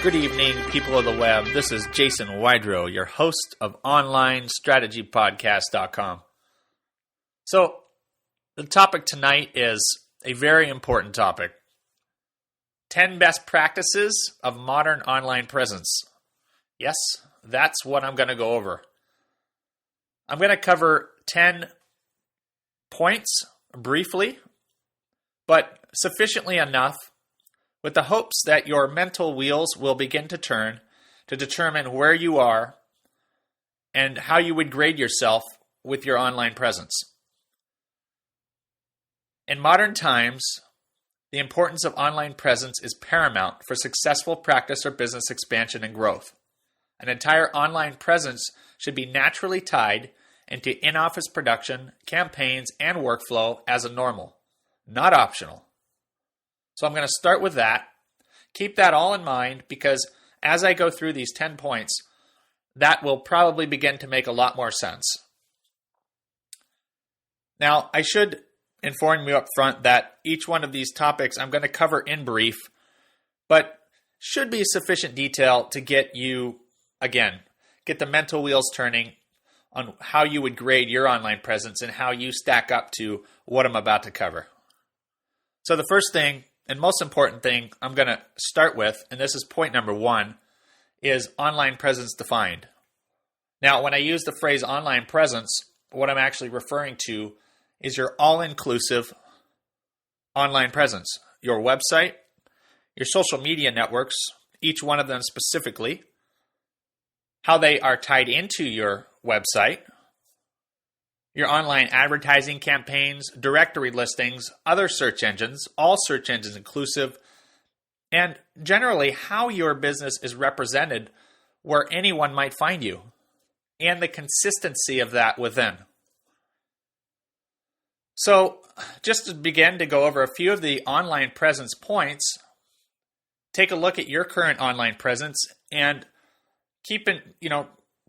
Good evening, people of the web. This is Jason Wydrow, your host of OnlineStrategyPodcast.com. So, the topic tonight is a very important topic. 10 best practices of modern online presence. Yes, that's what I'm going to go over. I'm going to cover 10 points briefly, but sufficiently enough with the hopes that your mental wheels will begin to turn to determine where you are and how you would grade yourself with your online presence. In modern times, the importance of online presence is paramount for successful practice or business expansion and growth. An entire online presence should be naturally tied into in-office production, campaigns, and workflow as a normal, not optional. So I'm going to start with that. Keep that all in mind because as I go through these 10 points, that will probably begin to make a lot more sense. Now, I should inform you up front that each one of these topics I'm going to cover in brief, but should be sufficient detail to get you, again, get the mental wheels turning on how you would grade your online presence and how you stack up to what I'm about to cover. So the first thing, and most important thing I'm going to start with, and this is point number 1, is online presence defined. Now, when I use the phrase online presence, what I'm actually referring to is your all-inclusive online presence. Your website, your social media networks, each one of them specifically, how they are tied into your website, your online advertising campaigns, directory listings, other search engines, all search engines inclusive, and generally how your business is represented where anyone might find you, and the consistency of that within. So, just to begin to go over a few of the online presence points, take a look at your current online presence and keep in,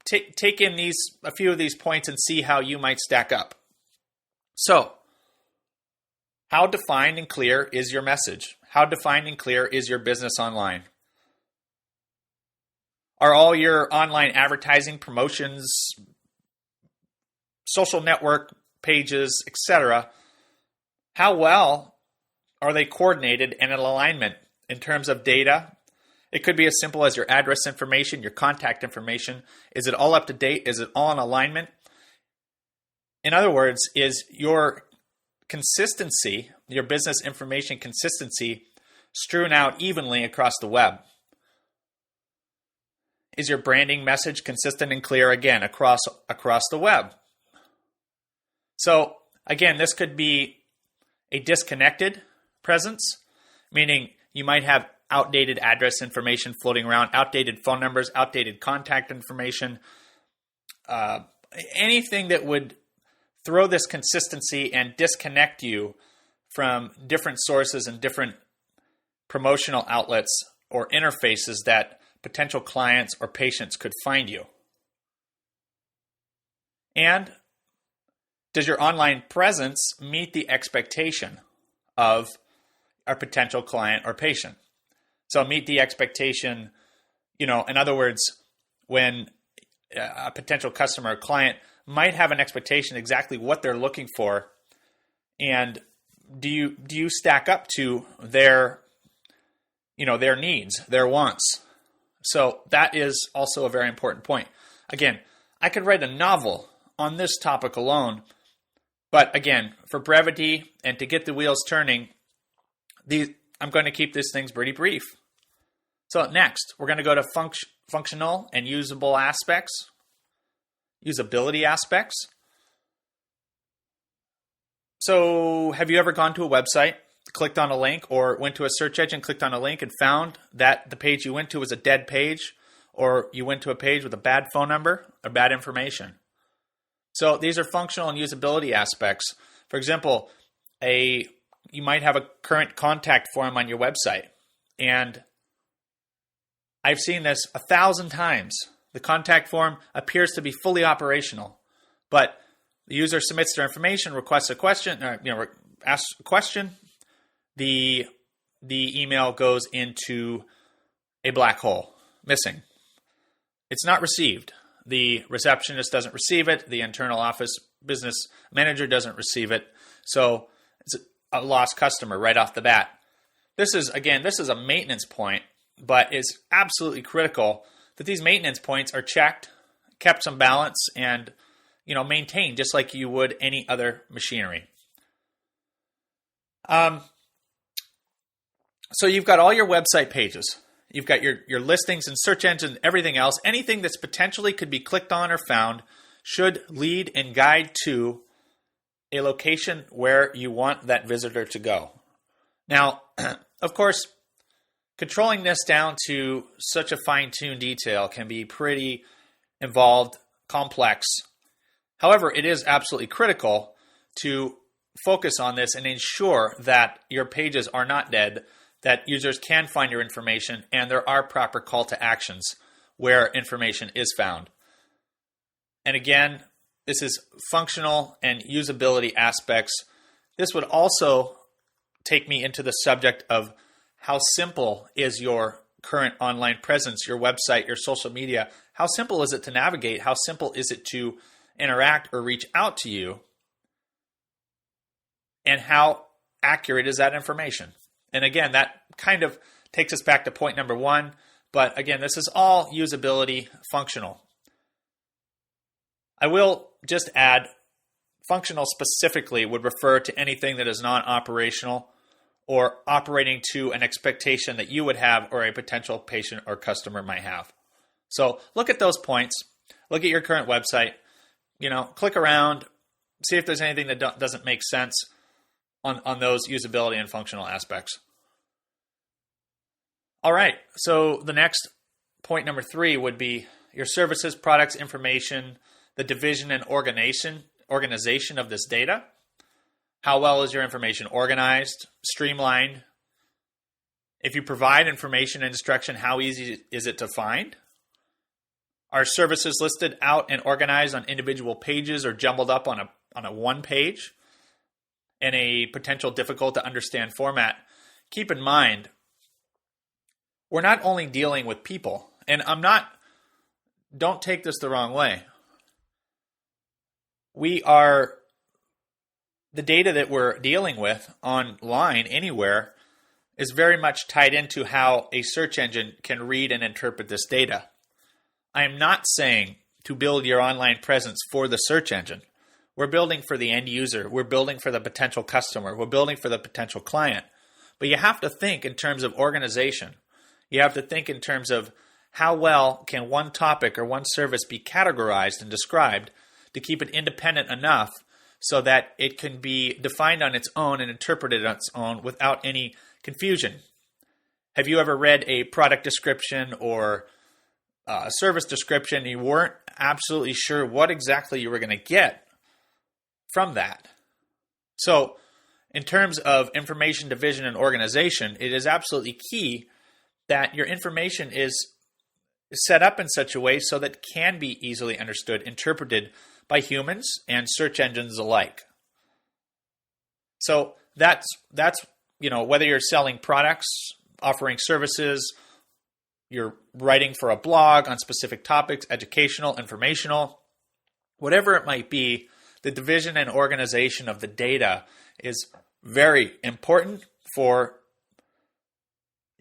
take in a few of these points and see how you might stack up. So, how defined and clear is your message? How defined and clear is your business online? Are all your online advertising, promotions, social network pages, etc., how well are they coordinated and in alignment in terms of data? It could be as simple as your address information, your contact information. Is it all up to date? Is it all in alignment? In other words, is your consistency, your business information consistency, strewn out evenly across the web? Is your branding message consistent and clear, again, across the web? So, again, this could be a disconnected presence, meaning you might have outdated address information floating around, outdated phone numbers, outdated contact information, anything that would throw this consistency and disconnect you from different sources and different promotional outlets or interfaces that potential clients or patients could find you. And does your online presence meet the expectation of a potential client or patient? So meet the expectation, in other words, when a potential customer or client might have an expectation exactly what they're looking for, and do you stack up to their needs, their wants? So that is also a very important point. Again, I could write a novel on this topic alone, but again, for brevity and to get the wheels turning, I'm going to keep these things pretty brief. So next, we're going to go to functional and usability aspects. So have you ever gone to a website, clicked on a link, or went to a search engine, clicked on a link, and found that the page you went to was a dead page, or you went to a page with a bad phone number or bad information? So these are functional and usability aspects. For example, you might have a current contact form on your website, and I've seen this 1,000 times. The contact form appears to be fully operational, but the user submits their information, requests a question, asks a question. The email goes into a black hole, missing. It's not received. The receptionist doesn't receive it. The internal office business manager doesn't receive it. So it's a lost customer right off the bat. This is a maintenance point, but it's absolutely critical that these maintenance points are checked, kept some balance, and maintained just like you would any other machinery. So you've got all your website pages. You've got your listings and search engine, everything else. Anything that's potentially could be clicked on or found should lead and guide to a location where you want that visitor to go. Now, of course, controlling this down to such a fine-tuned detail can be pretty involved, complex. However, it is absolutely critical to focus on this and ensure that your pages are not dead, that users can find your information, and there are proper call to actions where information is found. And again, this is functional and usability aspects. This would also take me into the subject of how simple is your current online presence, your website, your social media. How simple is it to navigate? How simple is it to interact or reach out to you? And how accurate is that information? And again, that kind of takes us back to point number one. But again, this is all usability functional. I will just add, functional specifically would refer to anything that is non-operational or operating to an expectation that you would have or a potential patient or customer might have. So look at those points. Look at your current website. Click around, see if there's anything that doesn't make sense on those usability and functional aspects. All right, so the next point number 3 would be your services, products, information, the division and organization of this data. How well is your information organized, streamlined? If you provide information and instruction, how easy is it to find? Are services listed out and organized on individual pages or jumbled up on a one page in a potential difficult to understand format? Keep in mind, we're not only dealing with people, and don't take this the wrong way. The data that we're dealing with online anywhere is very much tied into how a search engine can read and interpret this data. I am not saying to build your online presence for the search engine. We're building for the end user. We're building for the potential customer. We're building for the potential client. But you have to think in terms of organization. You have to think in terms of how well can one topic or one service be categorized and described to keep it independent enough so that it can be defined on its own and interpreted on its own without any confusion. Have you ever read a product description or a service description and you weren't absolutely sure what exactly you were going to get from that? So in terms of information division and organization, it is absolutely key that your information is set up in such a way so that it can be easily understood, interpreted by humans and search engines alike. So that's whether you're selling products, offering services, you're writing for a blog on specific topics, educational, informational, whatever it might be, the division and organization of the data is very important for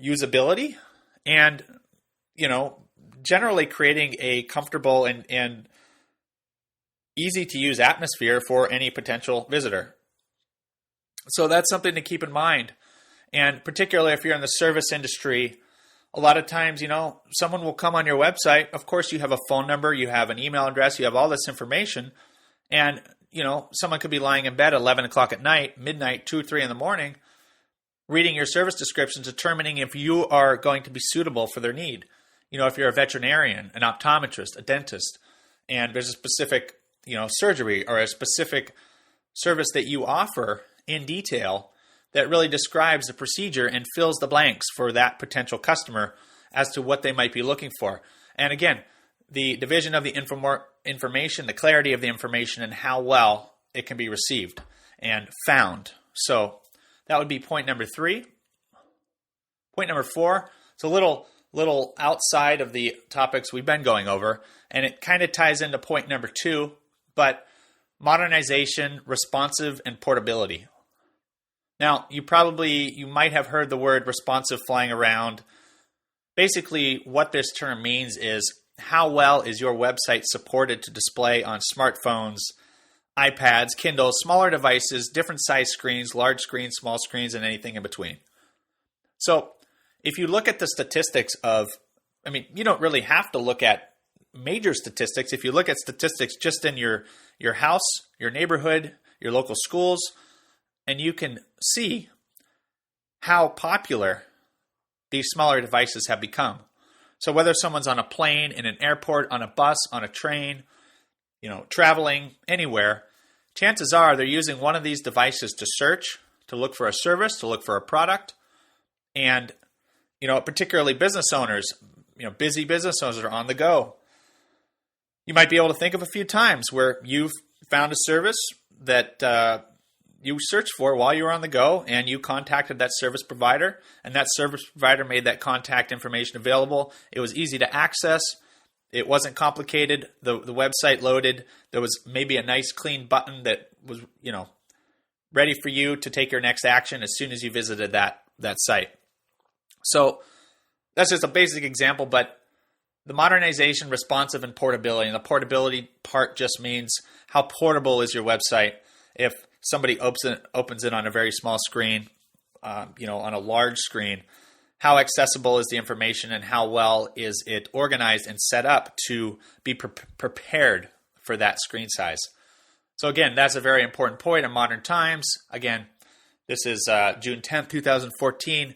usability and, generally creating a comfortable and easy to use atmosphere for any potential visitor. So that's something to keep in mind. And particularly if you're in the service industry, a lot of times, someone will come on your website. Of course, you have a phone number, you have an email address, you have all this information. And, someone could be lying in bed at 11 o'clock at night, midnight, 2 or 3 in the morning, reading your service descriptions, determining if you are going to be suitable for their need. If you're a veterinarian, an optometrist, a dentist, and there's a specific, surgery or a specific service that you offer in detail that really describes the procedure and fills the blanks for that potential customer as to what they might be looking for. And again, the division of the information, the clarity of the information, and how well it can be received and found. So that would be point number 3. Point number 4, it's a little little outside of the topics we've been going over, and it kind of ties into point number 2, but modernization, responsive, and portability. Now, you might have heard the word responsive flying around. Basically, what this term means is how well is your website supported to display on smartphones, iPads, Kindles, smaller devices, different size screens, large screens, small screens, and anything in between. So if you look at the statistics you don't really have to look at major statistics. If you look at statistics just in your house, your neighborhood, your local schools, and you can see how popular these smaller devices have become. So whether someone's on a plane, in an airport, on a bus, on a train, traveling anywhere, chances are they're using one of these devices to search, to look for a service, to look for a product. And, particularly business owners, busy business owners are on the go. You might be able to think of a few times where you've found a service that you searched for while you were on the go, and you contacted that service provider, and that service provider made that contact information available. It was easy to access. It wasn't complicated. The website loaded. There was maybe a nice clean button that was, ready for you to take your next action as soon as you visited that site. So that's just a basic example, but the modernization, responsive, and portability. And the portability part just means how portable is your website. If somebody opens it on a very small screen, on a large screen, how accessible is the information and how well is it organized and set up to be prepared for that screen size. So again, that's a very important point in modern times. Again, this is June 10th, 2014.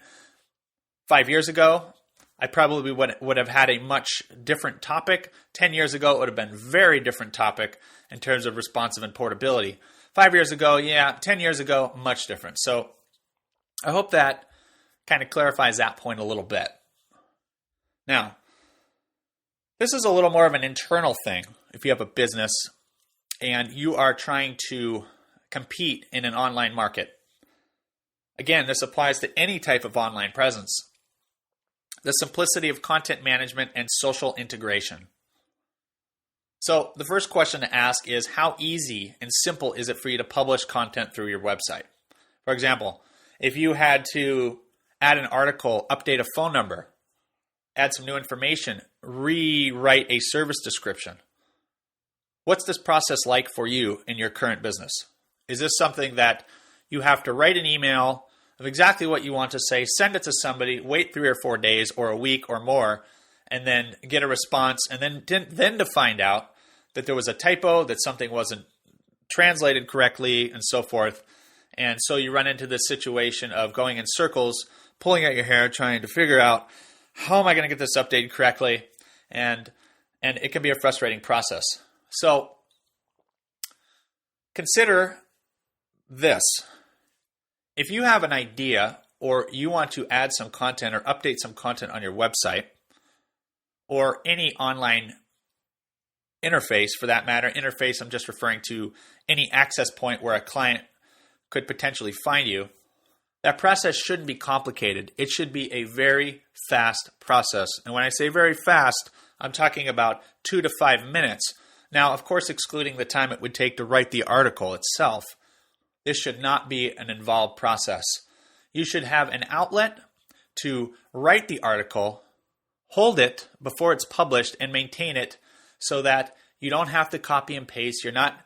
5 years ago, I probably would have had a much different topic. 10 years ago, it would have been a very different topic in terms of responsive and portability. 5 years ago, 10 years ago, much different. So I hope that kind of clarifies that point a little bit. Now, this is a little more of an internal thing. If you have a business and you are trying to compete in an online market. Again, this applies to any type of online presence. The simplicity of content management and social integration. So the first question to ask is, how easy and simple is it for you to publish content through your website? For example, if you had to add an article, update a phone number, add some new information, rewrite a service description, what's this process like for you in your current business? Is this something that you have to write an email of exactly what you want to say, send it to somebody, wait 3 or 4 days or a week or more, and then get a response, and then to find out that there was a typo, that something wasn't translated correctly, and so forth. And so you run into this situation of going in circles, pulling out your hair, trying to figure out, how am I going to get this updated correctly? And it can be a frustrating process. So consider this. If you have an idea, or you want to add some content or update some content on your website, or any online interface for that matter, interface, I'm just referring to any access point where a client could potentially find you, that process shouldn't be complicated. It should be a very fast process. And when I say very fast, I'm talking about 2 to 5 minutes. Now, of course, excluding the time it would take to write the article itself. This should not be an involved process. You should have an outlet to write the article, hold it before it's published, and maintain it so that you don't have to copy and paste. You're not,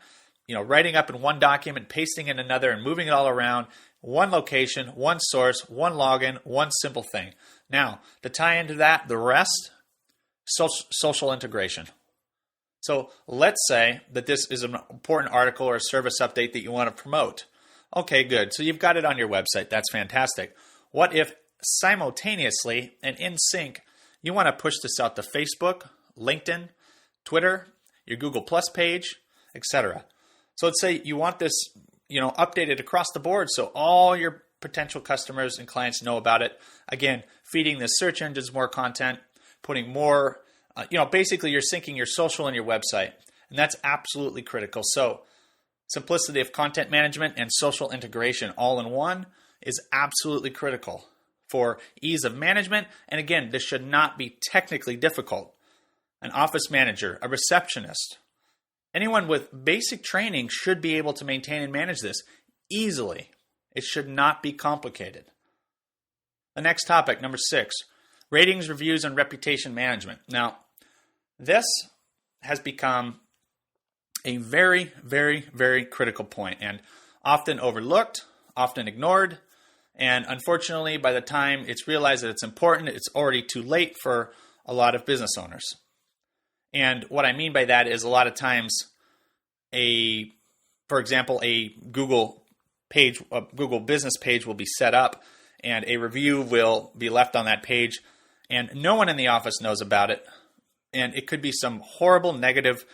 writing up in one document, pasting in another, and moving it all around. One location, one source, one login, one simple thing. Now, to tie into that, the rest, social integration. So let's say that this is an important article or a service update that you want to promote. Okay, good. So you've got it on your website. That's fantastic. What if simultaneously and in sync, you want to push this out to Facebook, LinkedIn, Twitter, your Google Plus page, etc. So let's say you want this, updated across the board so all your potential customers and clients know about it. Again, feeding the search engines more content, putting more, basically you're syncing your social and your website. And that's absolutely critical. So simplicity of content management and social integration all in one is absolutely critical for ease of management. And again, this should not be technically difficult. An office manager, a receptionist, anyone with basic training should be able to maintain and manage this easily. It should not be complicated. The next topic, number 6, ratings, reviews, and reputation management. Now, this has become a very, very, very critical point and often overlooked, often ignored, and unfortunately, by the time it's realized that it's important, it's already too late for a lot of business owners. And what I mean by that is a lot of times for example, a Google business page will be set up and a review will be left on that page and no one in the office knows about it. And it could be some horrible negative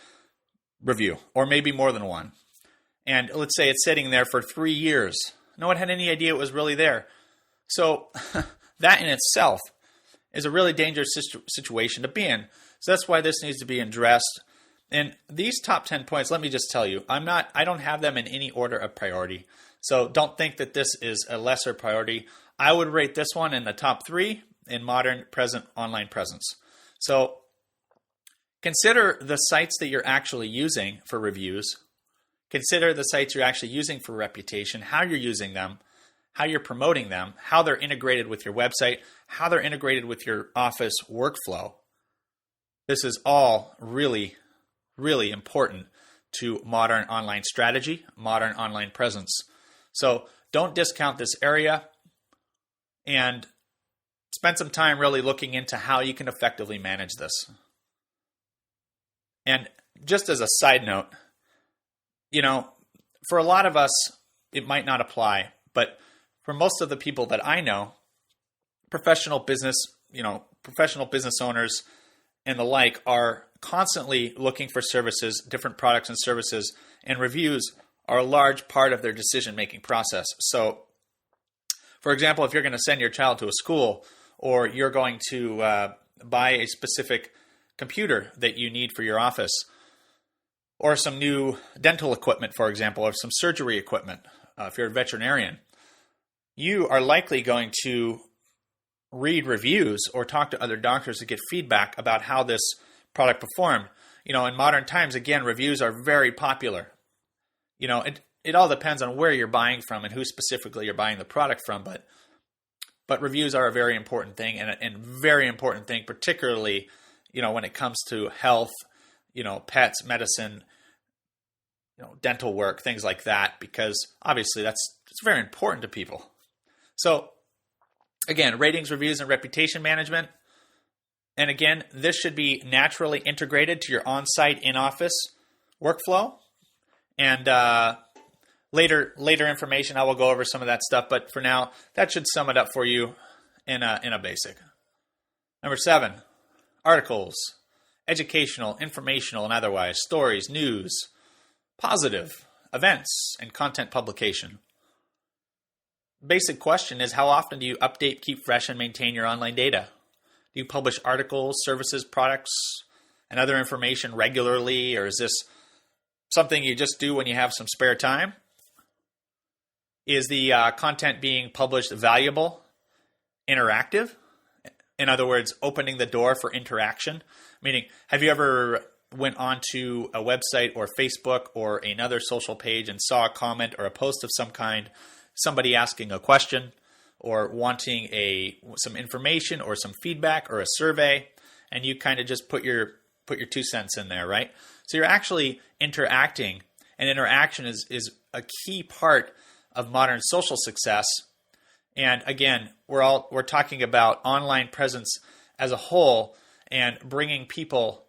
review or maybe more than one. And let's say it's sitting there for 3 years. No one had any idea it was really there. So that in itself is a really dangerous situation to be in. So that's why this needs to be addressed. And these top 10 points, let me just tell you, I don't have them in any order of priority. So don't think that this is a lesser priority. I would rate this one in the top 3 in modern present online presence. So consider the sites that you're actually using for reviews. Consider the sites you're actually using for reputation, how you're using them, how you're promoting them, how they're integrated with your website, how they're integrated with your office workflow. This is all really, really important to modern online strategy, modern online presence. So don't discount this area and spend some time really looking into how you can effectively manage this. And just as a side note, for a lot of us, it might not apply, but for most of the people that I know, professional business owners and the like are constantly looking for services, different products and services, and reviews are a large part of their decision-making process. So, for example, if you're going to send your child to a school or you're going to buy a specific computer that you need for your office, or some new dental equipment, for example, or some surgery equipment, if you're a veterinarian, you are likely going to read reviews or talk to other doctors to get feedback about how this product performed. In modern times, again, reviews are very popular. It all depends on where you're buying from and who specifically you're buying the product from, but reviews are a very important thing and very important thing, particularly, when it comes to health, pets, medicine, dental work, things like that, because obviously it's very important to people. So again, ratings, reviews, and reputation management. And again, this should be naturally integrated to your on-site in-office workflow. And later information, I will go over some of that stuff. But for now, that should sum it up for you in a basic. Number 7, articles. Educational, informational, and otherwise, stories, news, positive, events, and content publication. Basic question is, how often do you update, keep fresh, and maintain your online data? Do you publish articles, services, products, and other information regularly, or is this something you just do when you have some spare time? Is the content being published valuable, interactive? In other words, opening the door for interaction. Meaning, have you ever went onto a website or Facebook or another social page and saw a comment or a post of some kind, somebody asking a question or wanting some information or some feedback or a survey, and you kind of just put your 2 cents in there, right? So you're actually interacting, and interaction is a key part of modern social success. And again, we're talking about online presence as a whole and bringing people,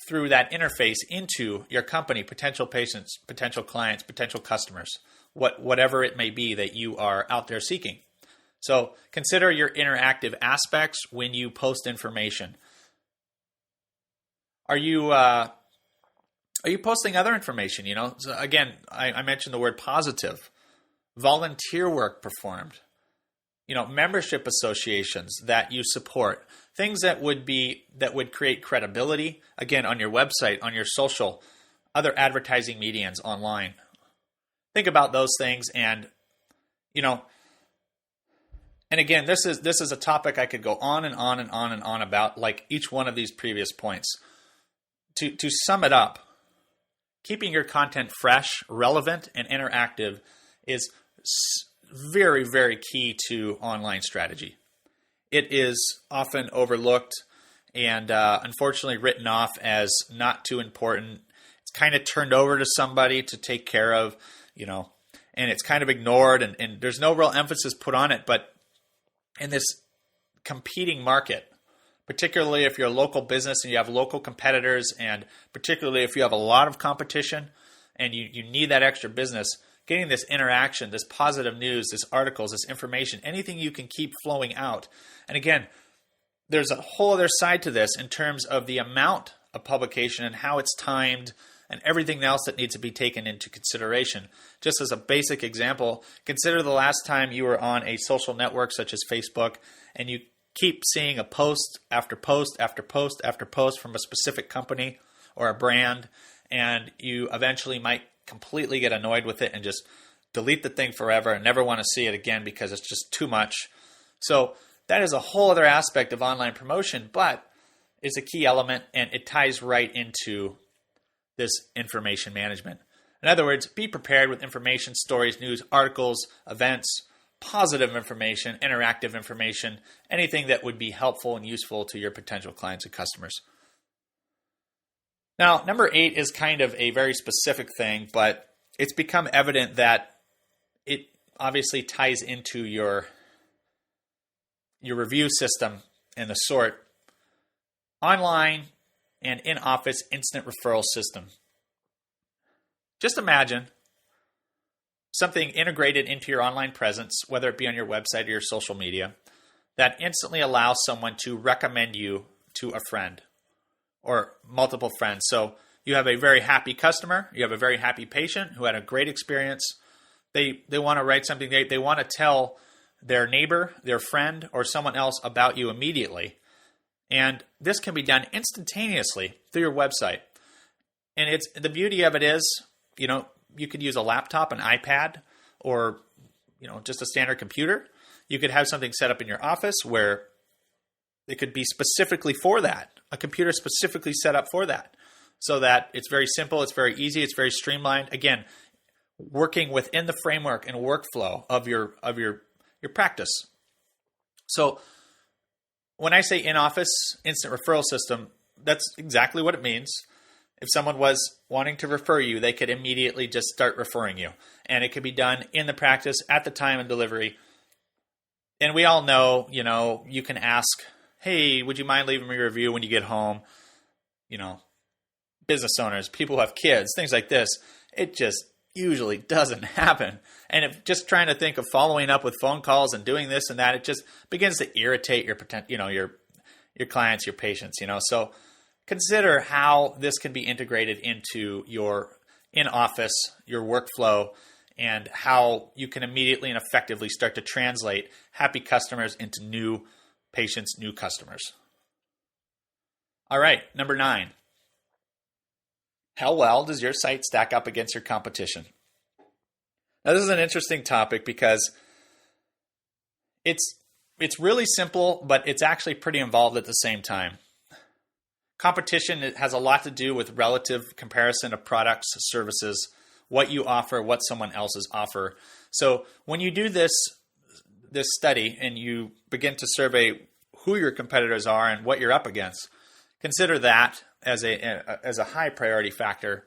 through that interface into your company, potential patients, potential clients, potential customers, whatever it may be that you are out there seeking. So consider your interactive aspects when you post information. Are you posting other information? So again, I mentioned the word positive. Volunteer work performed, membership associations that you support, things that would create credibility, again, on your website, on your social, other advertising mediums online. Think about those things and, And again, this is a topic I could go on and on and on and on about, like each one of these previous points. To sum it up, keeping your content fresh, relevant, and interactive is very, very key to online strategy. It is often overlooked and unfortunately written off as not too important. It's kind of turned over to somebody to take care of, and it's kind of ignored, and there's no real emphasis put on it. But in this competing market, particularly if you're a local business and you have local competitors, and particularly if you have a lot of competition and you need that extra business, getting this interaction, this positive news, this articles, this information, anything you can keep flowing out. And again, there's a whole other side to this in terms of the amount of publication and how it's timed and everything else that needs to be taken into consideration. Just as a basic example, consider the last time you were on a social network such as Facebook and you keep seeing a post after post after post after post from a specific company or a brand, and you eventually might completely get annoyed with it and just delete the thing forever and never want to see it again because it's just too much. So that is a whole other aspect of online promotion, but it's a key element, and it ties right into this information management. In other words, be prepared with information, stories, news, articles, events, positive information, interactive information, anything that would be helpful and useful to your potential clients and customers. Now, number 8 is kind of a very specific thing, but it's become evident that it obviously ties into your review system and the sort. Online and in-office instant referral system. Just imagine something integrated into your online presence, whether it be on your website or your social media, that instantly allows someone to recommend you to a friend or multiple friends. So you have a very happy customer, you have a very happy patient who had a great experience. They want to write something, they want to tell their neighbor, their friend, or someone else about you immediately. And this can be done instantaneously through your website. And it's the beauty of it is, you could use a laptop, an iPad, or just a standard computer. You could have something set up in your office where it could be specifically for that, a computer specifically set up for that, so that it's very simple, it's very easy, it's very streamlined. Again, working within the framework and workflow of your practice. So when I say in-office instant referral system, that's exactly what it means. If someone was wanting to refer you, they could immediately just start referring you. And it could be done in the practice at the time of delivery. And we all know, you can ask, hey, would you mind leaving me a review when you get home? Business owners, people who have kids, things like this. It just usually doesn't happen. And if just trying to think of following up with phone calls and doing this and that, it just begins to irritate your clients, your patients, So consider how this can be integrated into your in-office, your workflow, and how you can immediately and effectively start to translate happy customers into new patients, new customers. All right, number 9. How well does your site stack up against your competition? Now, this is an interesting topic because it's really simple, but it's actually pretty involved at the same time. Competition, it has a lot to do with relative comparison of products, services, what you offer, what someone else's offer. So when you do this study and you begin to survey who your competitors are and what you're up against, consider that as a high priority factor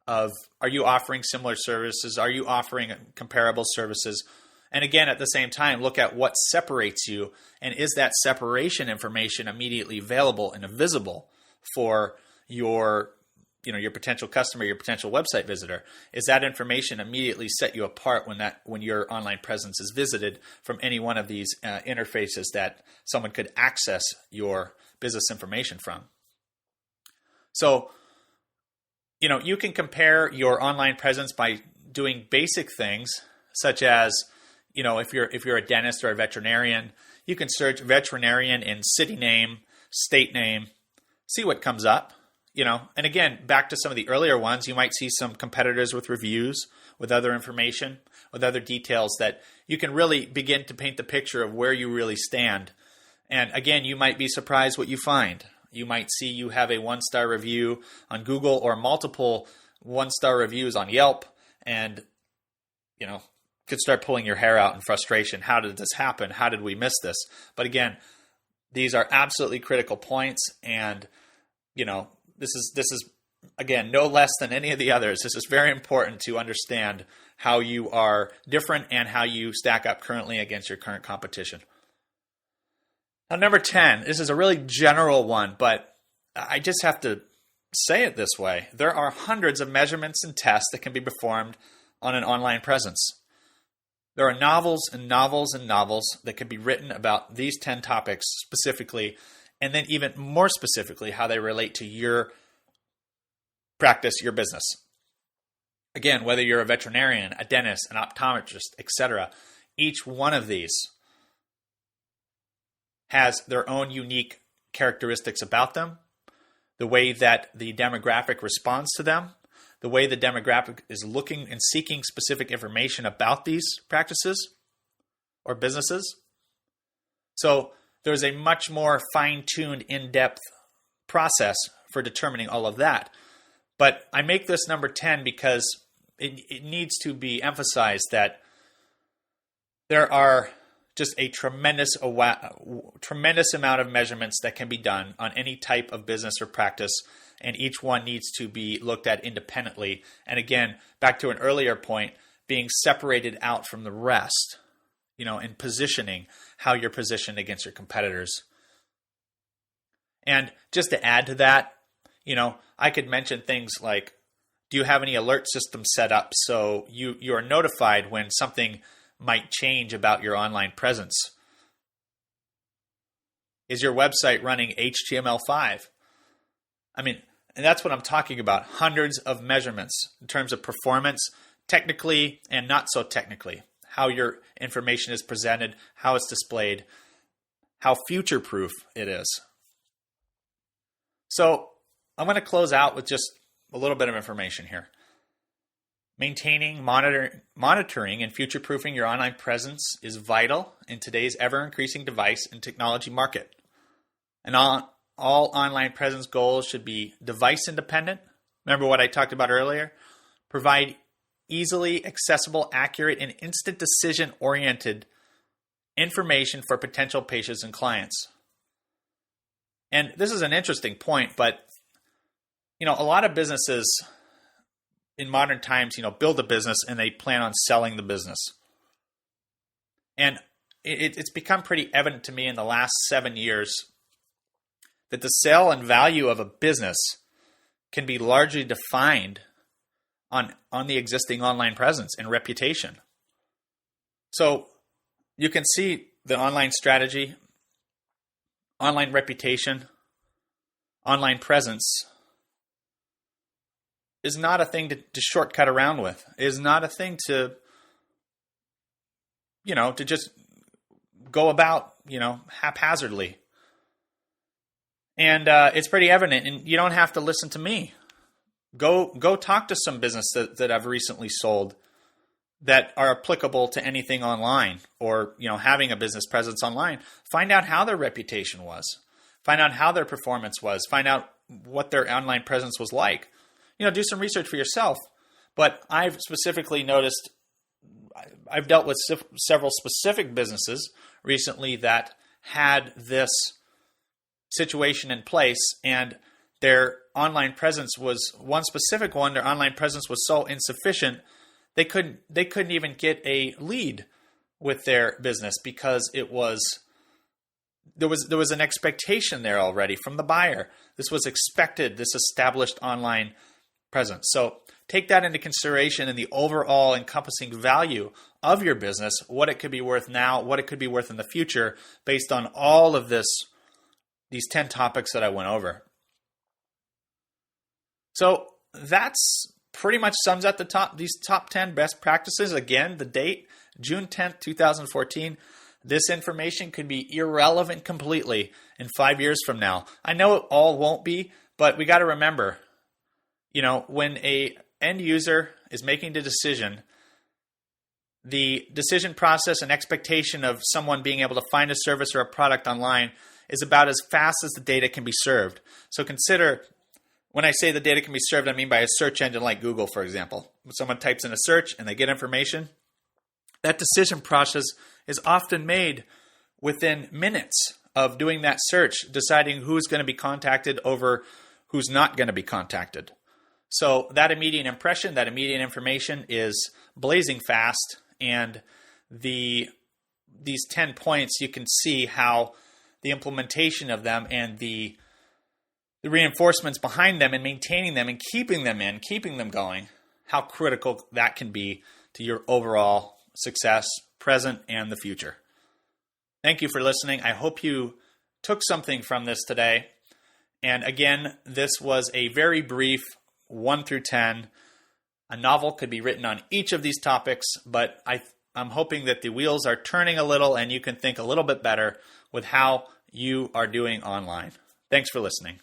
of, are you offering similar services? Are you offering comparable services? And again, at the same time, look at what separates you, and is that separation information immediately available and visible for your potential customer, your potential website visitor? Is that information immediately set you apart when your online presence is visited from any one of these interfaces that someone could access your business information from? So, you can compare your online presence by doing basic things such as, if you're a dentist or a veterinarian, you can search veterinarian in city name, state name, see what comes up, And again, back to some of the earlier ones, you might see some competitors with reviews, with other information, with other details that you can really begin to paint the picture of where you really stand. And again, you might be surprised what you find. You might see you have a 1-star review on Google or multiple 1-star reviews on Yelp, and could start pulling your hair out in frustration. How did this happen? How did we miss this? But again, these are absolutely critical points, and this is again no less than any of the others. This is very important to understand how you are different and how you stack up currently against your current competition. Now, number 10, this is a really general one, but I just have to say it this way. There are hundreds of measurements and tests that can be performed on an online presence. There are novels and novels and novels that can be written about these 10 topics specifically, and then even more specifically, how they relate to your practice, your business. Again, whether you're a veterinarian, a dentist, an optometrist, etc., each one of these has their own unique characteristics about them, the way that the demographic responds to them, the way the demographic is looking and seeking specific information about these practices or businesses. So there's a much more fine-tuned, in-depth process for determining all of that. But I make this number 10 because it needs to be emphasized that there are just a tremendous amount of measurements that can be done on any type of business or practice, and each one needs to be looked at independently. And again, back to an earlier point, being separated out from the rest, and positioning how you're positioned against your competitors. And just to add to that, I could mention things like, do you have any alert system set up so you are notified when something might change about your online presence? Is your website running HTML5? And that's what I'm talking about. Hundreds of measurements in terms of performance, technically and not so technically. How your information is presented, how it's displayed, how future-proof it is. So I'm going to close out with just a little bit of information here. Maintaining, monitoring, and future-proofing your online presence is vital in today's ever-increasing device and technology market. And all online presence goals should be device-independent. Remember what I talked about earlier? Provide easily accessible, accurate, and instant decision-oriented information for potential patients and clients. And this is an interesting point, but a lot of businesses in modern times, build a business and they plan on selling the business. And it's become pretty evident to me in the last 7 years that the sale and value of a business can be largely defined on the existing online presence and reputation. So you can see the online strategy, online reputation, online presence is not a thing to shortcut around with. It is not a thing to just go about, haphazardly. And it's pretty evident, and you don't have to listen to me. Go talk to some business that I've recently sold that are applicable to anything online, or having a business presence online. Find out how their reputation was. Find out how their performance was. Find out what their online presence was like. Do some research for yourself. But I've specifically noticed, I've dealt with several specific businesses recently that had this situation in place, and their online presence was one specific one. Their online presence was so insufficient, they couldn't even get a lead with their business because there was an expectation there already from the buyer. This was expected, this established online presence. So take that into consideration in the overall encompassing value of your business, what it could be worth now, what it could be worth in the future, based on all of these 10 topics that I went over. So that's pretty much sums up these top 10 best practices. Again, the date, June 10th, 2014. This information could be irrelevant completely in 5 years from now. I know it all won't be, but we got to remember, when a end user is making the decision, the decision process and expectation of someone being able to find a service or a product online is about as fast as the data can be served. So consider, when I say the data can be served, I mean by a search engine like Google, for example. When someone types in a search and they get information, that decision process is often made within minutes of doing that search, deciding who's going to be contacted over who's not going to be contacted. So that immediate impression, that immediate information is blazing fast, and these 10 points, you can see how the implementation of them and the reinforcements behind them and maintaining them and keeping them going, how critical that can be to your overall success, present and the future. Thank you for listening. I hope you took something from this today. And again, this was a very brief 1 through 10. A novel could be written on each of these topics, but I'm hoping that the wheels are turning a little and you can think a little bit better with how you are doing online. Thanks for listening.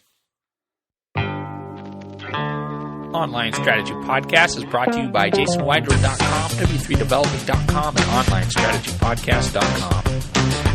Online Strategy Podcast is brought to you by JasonWeidler.com, W3Developing.com, and OnlineStrategyPodcast.com.